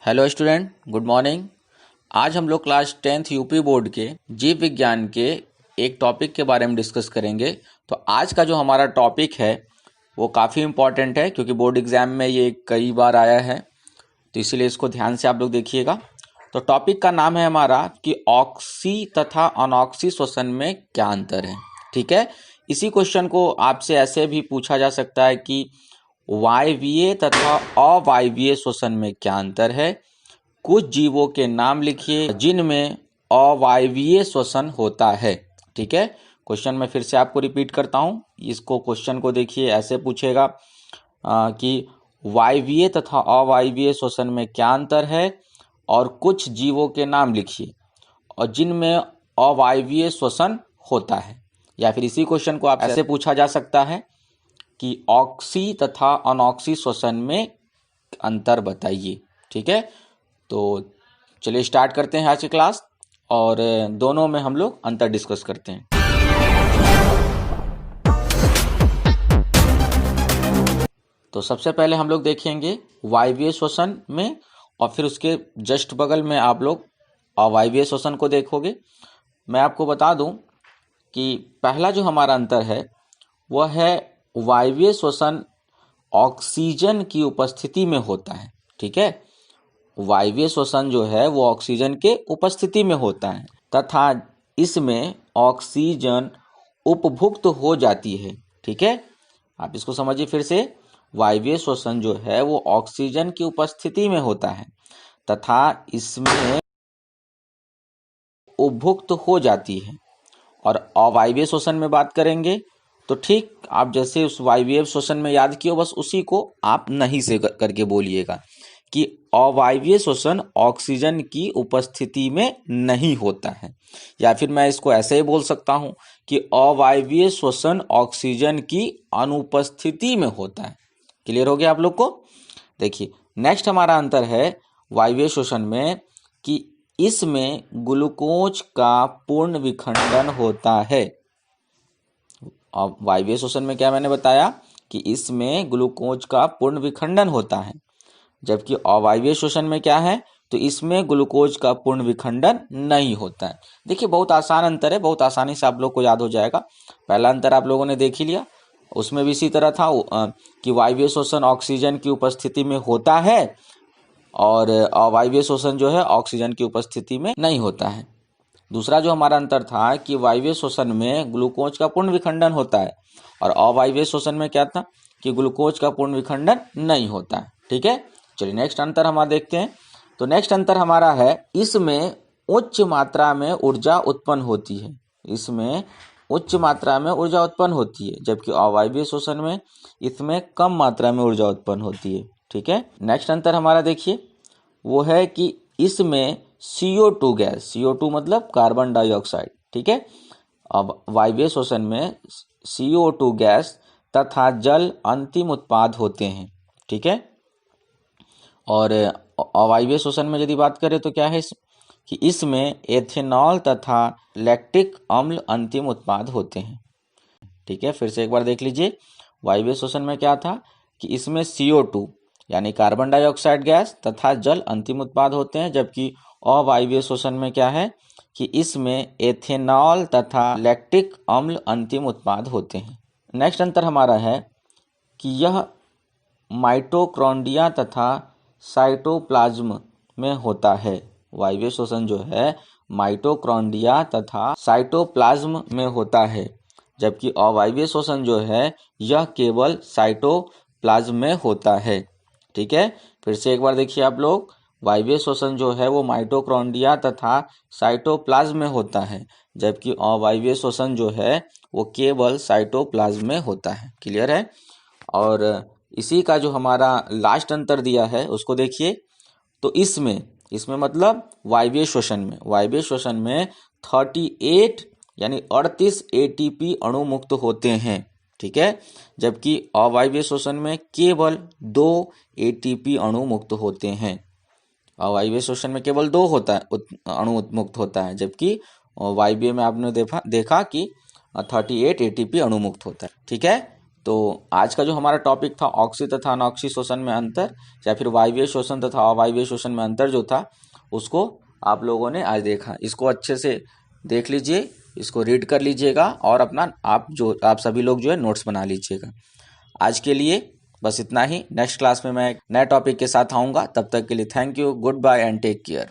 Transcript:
Hello student, good morning. आज हम लोग क्लास 10th यूपी बोर्ड के जीव विज्ञान के एक टॉपिक के बारे में डिस्कस करेंगे। तो आज का जो हमारा टॉपिक है वो काफ़ी इम्पॉर्टेंट है क्योंकि बोर्ड एग्जाम में ये कई बार आया है, तो इसीलिए इसको ध्यान से आप लोग देखिएगा। तो टॉपिक का नाम है हमारा कि ऑक्सी तथा अनऑक्सी श्वसन में क्या अंतर है। ठीक है, इसी क्वेश्चन को आपसे ऐसे भी पूछा जा सकता है कि वायवीय तथा अवायवीय श्वसन में क्या अंतर है। कुछ जीवों के नाम लिखिए जिनमें अवायवीय श्वसन होता है। ठीक है, क्वेश्चन मैं फिर से आपको रिपीट करता हूँ। इसको क्वेश्चन को देखिए, ऐसे पूछेगा कि वायवीय तथा अवायवीय श्वसन में क्या अंतर है और कुछ जीवों के नाम लिखिए और जिनमें अवायवीय श्वसन होता है। या फिर इसी क्वेश्चन को आप ऐसे पूछा जा सकता है कि ऑक्सी तथा अनऑक्सी श्वसन में अंतर बताइए। ठीक है, तो चलिए स्टार्ट करते हैं आज की क्लास और दोनों में हम लोग अंतर डिस्कस करते हैं। तो सबसे पहले हम लोग देखेंगे वायवीय श्वसन में और फिर उसके जस्ट बगल में आप लोग अवायवीय श्वसन को देखोगे। मैं आपको बता दूं कि पहला जो हमारा अंतर है वह है वायवीय श्वसन ऑक्सीजन की उपस्थिति में होता है। ठीक है, वायवीय श्वसन जो है वो ऑक्सीजन के उपस्थिति में होता है तथा इसमें ऑक्सीजन उपभुक्त हो जाती है। ठीक है, आप इसको समझिए फिर से। वायवीय श्वसन जो है वो ऑक्सीजन की उपस्थिति में होता है तथा इसमें उपभुक्त हो जाती है। और अवायवीय श्वसन में बात करेंगे तो ठीक आप जैसे उस वायवीय श्वसन में याद किए, बस उसी को आप नहीं से करके बोलिएगा कि अवायवीय श्वसन ऑक्सीजन की उपस्थिति में नहीं होता है। या फिर मैं इसको ऐसे ही बोल सकता हूं कि अवायवीय श्वसन ऑक्सीजन की अनुपस्थिति में होता है। क्लियर हो गया आप लोग को? देखिए, नेक्स्ट हमारा अंतर है वायवीय श्वसन में कि इसमें ग्लूकोज का पूर्ण विखंडन होता है। वायवीय श्वसन में क्या मैंने बताया कि इसमें ग्लूकोज का पूर्ण विखंडन होता है, जबकि अवायवीय श्वसन में क्या है तो इसमें ग्लूकोज का पूर्ण विखंडन नहीं होता है। देखिए, बहुत आसान अंतर है, बहुत आसानी से आप लोग को याद हो जाएगा। पहला अंतर आप लोगों ने देख ही लिया, उसमें भी इसी तरह था कि वायवीय श्वसन ऑक्सीजन की उपस्थिति में होता है और अवायवीय श्वसन जो है ऑक्सीजन की उपस्थिति में नहीं होता है। दूसरा जो हमारा अंतर था कि वायवीय श्वसन में ग्लूकोज का पूर्ण विखंडन होता है और अवायवीय श्वसन में क्या था कि ग्लूकोज का पूर्ण विखंडन नहीं होता है। ठीक है, चलिए नेक्स्ट अंतर हमारा देखते हैं। तो नेक्स्ट अंतर हमारा है इसमें उच्च मात्रा में ऊर्जा उत्पन्न होती है। इसमें उच्च मात्रा में ऊर्जा उत्पन्न होती है, जबकि अवायवीय श्वसन में इसमें कम मात्रा में ऊर्जा उत्पन्न होती है। ठीक है, नेक्स्ट अंतर हमारा देखिए वो है कि इसमें CO2 गैस, CO2 मतलब कार्बन डाइऑक्साइड, ठीक है, अब वायवीय श्वसन में CO2 गैस तथा जल अंतिम उत्पाद होते हैं। ठीक है, और अवायवीय श्वसन में यदि बात करें तो क्या है कि इसमें एथेनॉल तथा लैक्टिक अम्ल अंतिम उत्पाद होते हैं। ठीक है, फिर से एक बार देख लीजिए। वायवीय श्वसन में क्या था कि इसमें CO2 यानी कार्बन डाइऑक्साइड गैस तथा जल अंतिम उत्पाद होते हैं, जबकि अवायवीय श्वसन में क्या है कि इसमें एथेनॉल तथा लैक्टिक अम्ल अंतिम उत्पाद होते हैं। नेक्स्ट अंतर हमारा है कि यह माइटोकॉन्ड्रिया तथा साइटोप्लाज्म में होता है। वायवीय श्वसन जो है माइटोकॉन्ड्रिया तथा साइटोप्लाज्म में होता है, जबकि अवायवीय श्वसन जो है यह केवल साइटोप्लाज्म में होता है। ठीक है, फिर से एक बार देखिए आप लोग। वायवीय श्वसन जो है वो माइटोकॉन्ड्रिया तथा साइटोप्लाज्म में होता है, जबकि अवायवीय श्वसन जो है वो केवल साइटोप्लाज्म में होता है। क्लियर है? और इसी का जो हमारा लास्ट अंतर दिया है उसको देखिए। तो इसमें मतलब वायवीय श्वसन में 38 यानी 38 ATP अणु मुक्त होते हैं। ठीक है, जबकि अवायवीय श्वसन में केवल 2 ATP अणु मुक्त होते हैं। अवायवीय श्वसन में केवल 2 होता है अणु मुक्त होता है, जबकि वायवीय में आपने देखा कि 38 ATP अणु मुक्त होता है। ठीक है, तो आज का जो हमारा टॉपिक था ऑक्सी तथा अनऑक्सी शोषण में अंतर या फिर वायवीय शोषण तथा अवायवीय शोषण में अंतर जो था उसको आप लोगों ने आज देखा। इसको अच्छे से देख लीजिए, इसको रीड कर लीजिएगा और अपना आप सभी लोग जो है नोट्स बना लीजिएगा। आज के लिए बस इतना ही। नेक्स्ट क्लास में मैं एक नए टॉपिक के साथ आऊँगा। तब तक के लिए thank you, goodbye and take care.